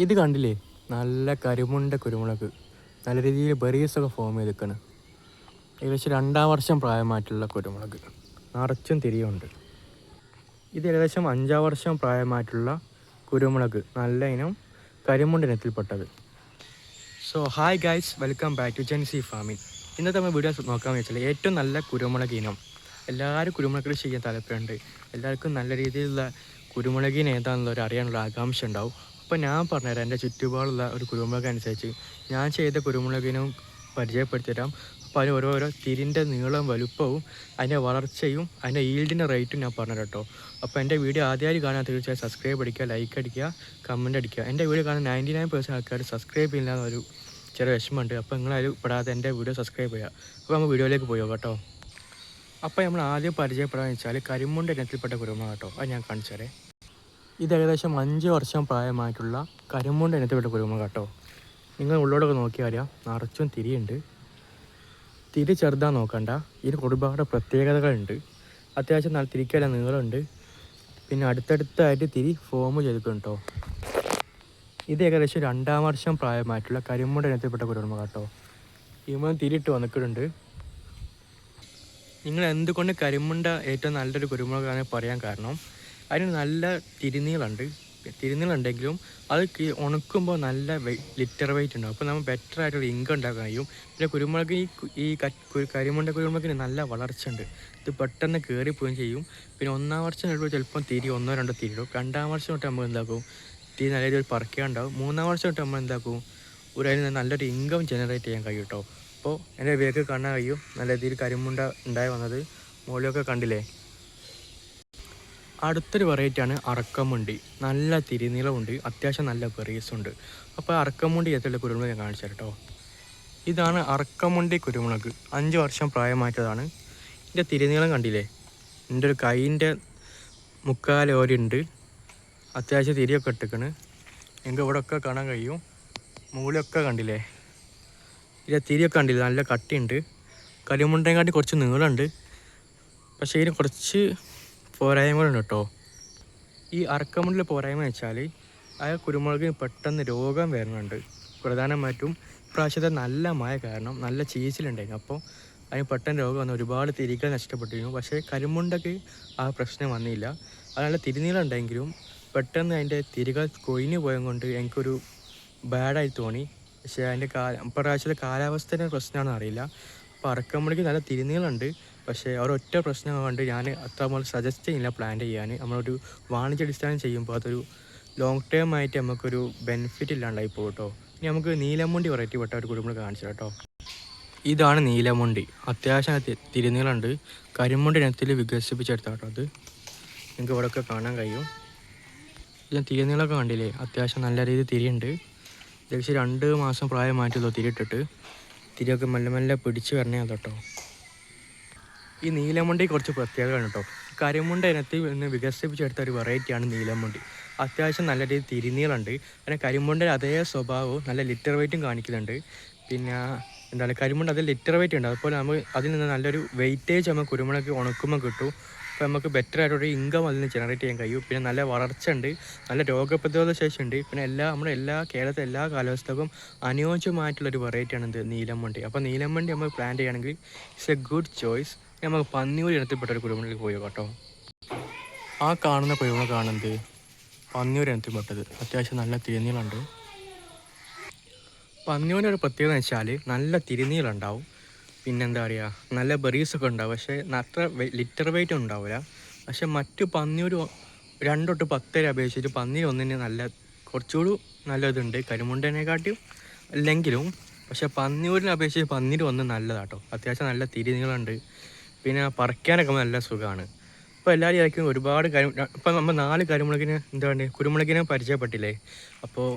ഇത് കണ്ടില്ലേ, നല്ല കരിമുണ്ട കുരുമുളക്, നല്ല രീതിയിൽ ബെറീസൊക്കെ ഫോം ചെയ്തിരിക്കണം. ഏകദേശം 2-ാം വർഷം പ്രായമായിട്ടുള്ള കുരുമുളക്, നിറച്ചും തിരിയുണ്ട്. ഇത് ഏകദേശം 5-ാം വർഷം പ്രായമായിട്ടുള്ള കുരുമുളക്, നല്ല ഇനം കരിമുണ്ട ഇനത്തിൽപ്പെട്ടത്. So hi guys, welcome back to Jency farming. ഇന്നത്തെ നമ്മൾ വീഡിയോ നോക്കാമെന്ന് വെച്ചാൽ ഏറ്റവും നല്ല കുരുമുളക് ഇനം. എല്ലാവരും കുരുമുളക് കൃഷി ചെയ്യാൻ താല്പര്യമുണ്ട്. എല്ലാവർക്കും നല്ല രീതിയിലുള്ള കുരുമുളകിന് ഏതാണെന്നുള്ളവർ അറിയാനുള്ള ആകാംക്ഷ ഉണ്ടാവും. അപ്പോൾ ഞാൻ പറഞ്ഞുതരാം എൻ്റെ ചുറ്റുപാടുള്ള ഒരു കുരുമുളക് അനുസരിച്ച് ഞാൻ ചെയ്ത കുരുമുളകിനും പരിചയപ്പെടുത്തി തരാം. അപ്പോൾ അതിന് ഓരോരോ തിരിൻ്റെ നീളം വലുപ്പവും അതിൻ്റെ വളർച്ചയും അതിൻ്റെ ഈൽഡിൻ്റെ റേറ്റും ഞാൻ പറഞ്ഞു കേട്ടോ. അപ്പോൾ എൻ്റെ വീഡിയോ ആദ്യമായി കാണാൻ തീർച്ചയായും സബ്സ്ക്രൈബ് അടിക്കുക, ലൈക്ക് അടിക്കുക, കമൻറ്റ് അടിക്കുക. എൻ്റെ വീഡിയോ കാണാൻ 99% ആൾക്കാർ സബ്സ്ക്രൈബ് ചെയ്യുന്ന ഒരു ചെറിയ വിഷമമുണ്ട്. അപ്പോൾ നിങ്ങളതിൽ പെടാതെ എൻ്റെ വീഡിയോ സബ്സ്ക്രൈബ് ചെയ്യുക. അപ്പോൾ നമ്മൾ വീഡിയോയിലേക്ക് പോയോ കേട്ടോ. അപ്പോൾ നമ്മൾ ആദ്യം പരിചയപ്പെടാന്ന് വെച്ചാൽ കരിമുണ്ട ഇനത്തിൽപ്പെട്ട കുരുമുളക് കേട്ടോ. അത് ഞാൻ കാണിച്ചാലേ. ഇത് ഏകദേശം 5 വർഷം പ്രായമായിട്ടുള്ള കരിമുണ്ട ഇനത്തിൽപ്പെട്ട കുരുമുളക് കേട്ടോ. നിങ്ങൾ ഉള്ളോടൊക്കെ നോക്കിയാൽ അറിയാം, നിറച്ചും തിരിയുണ്ട്. തിരി ചെറുതാൻ നോക്കണ്ട, ഇതിന് ഒരുപാട് പ്രത്യേകതകളുണ്ട്. അത്യാവശ്യം നല്ല തിരിക്കെല്ലാം നീളമുണ്ട്. പിന്നെ അടുത്തടുത്തായിട്ട് തിരി ഫോം ചെയ്തിട്ടുണ്ട് കേട്ടോ. ഇത് ഏകദേശം 2-ാം വർഷം പ്രായമായിട്ടുള്ള കരിമുണ്ട ഇനത്തിൽപ്പെട്ട കുരുമുളക് കേട്ടോ. ഇവൻ തിരിയിട്ട് വന്നിട്ടുണ്ട്. നിങ്ങൾ എന്തുകൊണ്ട് കരിമുണ്ട ഏറ്റവും നല്ലൊരു കുരുമുളകാണ് പറയാൻ കാരണം, അതിന് നല്ല തിരുനീളുണ്ടെങ്കിലും അത് ഉണക്കുമ്പോൾ നല്ല ലിറ്റർ വെയിറ്റ് ഉണ്ടാവും. അപ്പോൾ നമ്മൾ ബെറ്റർ ആയിട്ടൊരു ഇൻകം ഉണ്ടാക്കാൻ കഴിയും. പിന്നെ കുരുമുളക് ഈ കരിമുണ്ട കുരുമുളകിന് നല്ല വളർച്ച ഉണ്ട്. ഇത് പെട്ടെന്ന് കയറിപ്പോവുകയും ചെയ്യും. പിന്നെ 1-ാം വർഷം കഴിയുമ്പോൾ ചിലപ്പം 1-2 തിരി ഇടും. 2-ാം വർഷം തൊട്ട് നമ്മൾ എന്താക്കും, തിരി നല്ല രീതിയിൽ പറിക്കാനുണ്ടാവും. 3-ാം വർഷം തൊട്ട് നമ്മൾ എന്താക്കും, അതിന് നല്ലൊരു ഇൻകം ജനറേറ്റ് ചെയ്യാൻ കഴിയും കേട്ടോ. അപ്പോൾ എൻ്റെ വേഗം കാണാൻ കഴിയും നല്ല രീതിയിൽ കരിമുണ്ട ഉണ്ടായി വന്നത്. മുകളിലൊക്കെ കണ്ടില്ലേ. അടുത്തൊരു വെറൈറ്റിയാണ് അറക്കമുണ്ടി. നല്ല തിരിനീളമുണ്ട്, അത്യാവശ്യം നല്ല ബെറീസുണ്ട്. അപ്പോൾ അറക്കമുണ്ടി എത്തുള്ള കുരുമുളക് ഞാൻ കാണിച്ചു കേട്ടോ. ഇതാണ് അറക്കമുണ്ടി കുരുമുളക്. 5 വർഷം പ്രായമായിട്ടതാണ്. ഇതിൻ്റെ തിരിനീളം കണ്ടില്ലേ, എൻ്റെ ഒരു കൈൻ്റെ മുക്കാലോരുണ്ട്. അത്യാവശ്യം തിരിയൊക്കെ ഇട്ടിക്കണ്. എനിക്ക് ഇവിടെ ഒക്കെ കാണാൻ കഴിയും. മുകളിലൊക്കെ കണ്ടില്ലേ, ഇതിൻ്റെ തിരിയൊക്കെ കണ്ടില്ലേ, നല്ല കട്ടിയുണ്ട്. കരിമുണ്ടേക്കാട്ടി കുറച്ച് നീളമുണ്ട്. പക്ഷേ ഇതിന് കുറച്ച് പോരായ്മകളുണ്ട് കേട്ടോ. ഈ അറക്കമുണ്ടിലെ പോരായ്മ വെച്ചാൽ ആ കുരുമുളകിന് പെട്ടെന്ന് രോഗം വരുന്നുണ്ട്. പ്രധാനമായിട്ടും ഇപ്രാവശ്യത്തെ നല്ല മഴ കാരണം നല്ല ചീച്ചിലുണ്ടായിരുന്നു. അപ്പോൾ അതിന് പെട്ടെന്ന് രോഗം വന്ന് ഒരുപാട് തിരികൾ നഷ്ടപ്പെട്ടിരുന്നു. പക്ഷേ കരിമുണ്ടക്ക് ആ പ്രശ്നം വന്നില്ല. അതല്ല തിരിനീളുണ്ടെങ്കിലും പെട്ടെന്ന് അതിൻ്റെ തിരികൾ കൊഴിഞ്ഞു പോയതുകൊണ്ട് എനിക്കൊരു ബാഡായി തോന്നി. പക്ഷേ അതിൻ്റെ ഇപ്രാവശ്യത്തെ കാലാവസ്ഥയുടെ പ്രശ്നമാണെന്ന് അറിയില്ല. അപ്പോൾ അറക്കമുണ്ടിക്ക് നല്ല തിരിനീളുണ്ട്. പക്ഷേ ഒരൊറ്റ പ്രശ്നം കൊണ്ട് ഞാൻ അത്രമാത്രം സജസ്റ്റ് ചെയ്യില്ല പ്ലാൻ ചെയ്യാൻ. നമ്മളൊരു വാണിജ്യാടിസ്ഥാനം ചെയ്യുമ്പോൾ അതൊരു ലോങ് ടേം ആയിട്ട് നമുക്കൊരു ബെനിഫിറ്റ് ഇല്ലാണ്ടായി പോകും കേട്ടോ. ഇനി നമുക്ക് നീലമുണ്ടി വെറൈറ്റി പെട്ട ഒരു കുരുമുളക് കാണിച്ചു കേട്ടോ. ഇതാണ് നീലമുണ്ടി. അത്യാവശ്യം തിരിനീളുണ്ട്. കരിമുണ്ടി ഇനത്തിൽ വികസിപ്പിച്ചെടുത്ത കേട്ടോ. അത് നിങ്ങൾക്ക് ഇവിടെയൊക്കെ കാണാൻ കഴിയും. ഇതിന് തിരിനീളൊക്കെ കണ്ടില്ലേ, അത്യാവശ്യം നല്ല രീതിയിൽ തിരിയുണ്ട്. ഏകദേശം 2 മാസം പ്രായമായിട്ടോ തിരിയിട്ടിട്ട്. തിരിയൊക്കെ മെല്ലെ മെല്ലെ പിടിച്ച് വരണേ കേട്ടോ. ഈ നീലമുണ്ടി കുറച്ച് പ്രത്യേകതയാണ് കേട്ടോ. കരിമുണ്ട ഇനത്തിൽ നിന്ന് വികസിപ്പിച്ചെടുത്ത ഒരു വെറൈറ്റിയാണ് നീലമുണ്ടി. അത്യാവശ്യം നല്ല രീതിയിൽ തിരിനീളുണ്ട്. പിന്നെ കരിമുണ്ടിൻ്റെ അതേ സ്വഭാവവും നല്ല ലിറ്റർ വെയിറ്റും കാണിക്കുന്നുണ്ട്. പിന്നെ എന്താണ്, കരിമുണ്ട് അതിൽ ലിറ്റർ വെയിറ്റ് ഉണ്ട്. അതുപോലെ നമ്മൾ അതിൽ നിന്ന് നല്ലൊരു വെയിറ്റേജ് നമുക്ക് കുരുമുളക് ഉണക്കുമ്പോൾ കിട്ടും. അപ്പോൾ നമുക്ക് ബെറ്റർ ആയിട്ടൊരു ഇൻകം അതിൽ നിന്ന് ജനറേറ്റ് ചെയ്യാൻ കഴിയും. പിന്നെ നല്ല വളർച്ച ഉണ്ട്, നല്ല രോഗപ്രതിരോധ ശേഷി ഉണ്ട്. പിന്നെ നമ്മുടെ കേരളത്തിലെ എല്ലാ കാലാവസ്ഥക്കും അനുയോജ്യമായിട്ടുള്ളൊരു വെറൈറ്റിയാണ് ഇത് നീലമുണ്ടി. അപ്പോൾ നീലമുണ്ടി നമ്മൾ പ്ലാൻ ചെയ്യുകയാണെങ്കിൽ ഇറ്റ്സ് എ ഗുഡ് ചോയ്സ്. നമുക്ക് പന്നിയൂർ ഇനത്തിൽപ്പെട്ട ഒരു കുരുമുളകിൽ പോയോ കേട്ടോ. ആ കാണുന്ന കുരുമുളക് കാണുന്നത് പന്നിയൂർ ഇനത്തിൽപ്പെട്ടത്. അത്യാവശ്യം നല്ല തിരിനീളുണ്ട്. പന്നിയൂരിൻ്റെ ഒരു പ്രത്യേകത എന്ന് വെച്ചാൽ നല്ല തിരിനീളുണ്ടാവും. പിന്നെന്താ പറയുക, നല്ല ബെറീസൊക്കെ ഉണ്ടാവും. പക്ഷേ അത്ര ലിറ്റർ വെയിറ്റ് ഉണ്ടാവില്ല. പക്ഷേ മറ്റു പന്നിയൂർ 2 തൊട്ട് 10 വരെ അപേക്ഷിച്ചിട്ട് പന്നിയൂർ ഒന്നിന് കുറച്ചുകൂടി നല്ലതുണ്ട് കരിമുണ്ടേനെക്കാട്ടിയും അല്ലെങ്കിലും. പക്ഷേ പന്നിയൂരിനെ അപേക്ഷിച്ച് പന്നിയൂർ ഒന്ന് നല്ലതാട്ടോ. അത്യാവശ്യം നല്ല തിരിനീളുണ്ട്. പിന്നെ പറിക്കാനൊക്കെ നല്ല സുഖമാണ്. ഇപ്പോൾ എല്ലാവരും ആയിരിക്കും ഒരുപാട് ഇപ്പം നമ്മൾ 4 കുരുമുളകിനെ പരിചയപ്പെട്ടില്ലേ. അപ്പോൾ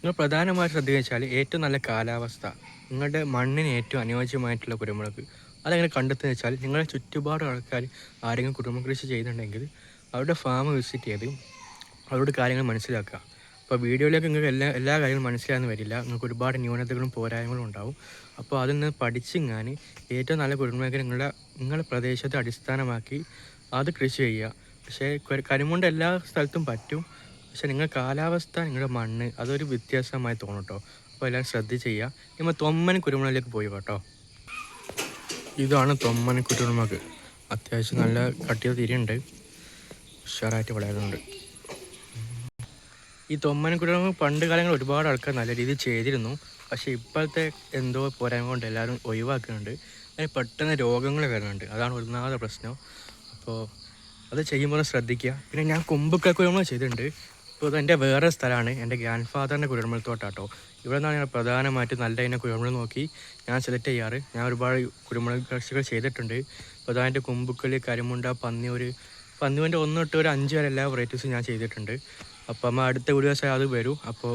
നിങ്ങൾ പ്രധാനമായിട്ട് ശ്രദ്ധിച്ചാൽ ഏറ്റവും നല്ല കാലാവസ്ഥ, നിങ്ങളുടെ മണ്ണിന് ഏറ്റവും അനുയോജ്യമായിട്ടുള്ള കുരുമുളക് അതെങ്ങനെ കണ്ടെത്തുന്നത് വെച്ചാൽ, നിങ്ങളുടെ ചുറ്റുപാട് ആൾക്കാർ ആരെങ്കിലും കുരുമുളക് കൃഷി ചെയ്യുന്നുണ്ടെങ്കിൽ അവരുടെ ഫാം വിസിറ്റ് ചെയ്ത് അവരുടെ കാര്യങ്ങൾ മനസ്സിലാക്കുക. അപ്പോൾ വീഡിയോയിലേക്ക് നിങ്ങൾക്ക് എല്ലാ കാര്യങ്ങളും മനസ്സിലാകാൻ വരില്ല. നിങ്ങൾക്ക് ഒരുപാട് ന്യൂനതകളും പോരായ്മകളും ഉണ്ടാവും. അപ്പോൾ അതിൽ നിന്ന് പഠിച്ചിങ്ങാൻ ഏറ്റവും നല്ല കുരുമുളക് നിങ്ങളുടെ പ്രദേശത്തെ അടിസ്ഥാനമാക്കി അത് കൃഷി ചെയ്യുക. പക്ഷേ കരിമുണ്ട എല്ലാ സ്ഥലത്തും പറ്റും. പക്ഷെ നിങ്ങൾ കാലാവസ്ഥ നിങ്ങളുടെ മണ്ണ് അതൊരു വ്യത്യാസമായി തോന്നും കേട്ടോ. അപ്പോൾ എല്ലാവരും ശ്രദ്ധിച്ച് ചെയ്യുക. നമ്മൾ തൊമ്മൻ കുരുമുളകിലേക്ക് പോയി കേട്ടോ. ഇതാണ് തൊമ്മൻ കുരുമുളക്. അത്യാവശ്യം നല്ല കട്ടിയ തിരിയുണ്ട്, ഉഷാറായിട്ട് വളരുന്നുണ്ട്. ഈ തൊമ്മൻ കുരുമുളക് പണ്ട് കാലങ്ങളിൽ ഒരുപാട് ആൾക്കാർ നല്ല രീതിയിൽ ചെയ്തിരുന്നു. പക്ഷേ ഇപ്പോഴത്തെ എന്തോ പോരായ്മ കൊണ്ട് എല്ലാവരും ഒഴിവാക്കുന്നുണ്ട്. അതിന് പെട്ടെന്ന് രോഗങ്ങൾ വരുന്നുണ്ട്, അതാണ് ഒന്നാമത്തെ പ്രശ്നം. അപ്പോൾ അത് ചെയ്യുമ്പോൾ ശ്രദ്ധിക്കുക. പിന്നെ ഞാൻ കുമ്പുക്ക കുരുമുളക് ചെയ്തിട്ടുണ്ട്. ഇപ്പോൾ ഇതെൻ്റെ വേറെ സ്ഥലമാണ്, എൻ്റെ ഗ്രാൻഡ് ഫാദറിൻ്റെ കുരുമുളക് തോട്ടാട്ടോ. ഇവിടെ നിന്നാണ് ഞാൻ പ്രധാനമായിട്ട് നല്ല ഇനം കുരുമുളക് നോക്കി ഞാൻ സെലക്ട് ചെയ്യാറ്. ഞാൻ ഒരുപാട് കുരുമുളക് കൃഷികൾ ചെയ്തിട്ടുണ്ട്. പ്രധാനമായിട്ട് കുമ്പുക്കൽ, കരിമുണ്ട, പന്നിയൂൻ്റെ 1 തൊട്ട് ഒരു 5 വരെ എല്ലാ വെറൈറ്റീസും ഞാൻ ചെയ്തിട്ടുണ്ട്. അപ്പോൾ നമ്മൾ അടുത്ത വീഡിയോസ് അത് വരും. അപ്പോൾ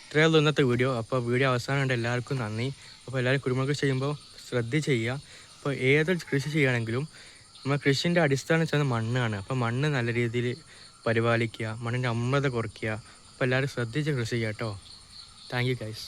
ഇത്രയുള്ളൂ ഇന്നത്തെ വീഡിയോ. അപ്പോൾ വീഡിയോ അവസാനമുണ്ട്. എല്ലാവർക്കും നന്ദി. അപ്പോൾ എല്ലാവരും കുരുമുളക് ചെയ്യുമ്പോൾ ശ്രദ്ധിച്ച് ചെയ്യുക. അപ്പോൾ ഏതൊരു കൃഷി ചെയ്യുകയാണെങ്കിലും നമ്മൾ കൃഷിൻ്റെ അടിസ്ഥാനം വെച്ചാൽ മണ്ണാണ്. അപ്പോൾ മണ്ണ് നല്ല രീതിയിൽ പരിപാലിക്കുക, മണ്ണിൻ്റെ അമ്ലത കുറയ്ക്കുക. അപ്പോൾ എല്ലാവരും ശ്രദ്ധിച്ച് കൃഷി ചെയ്യുക കേട്ടോ. Thank you guys.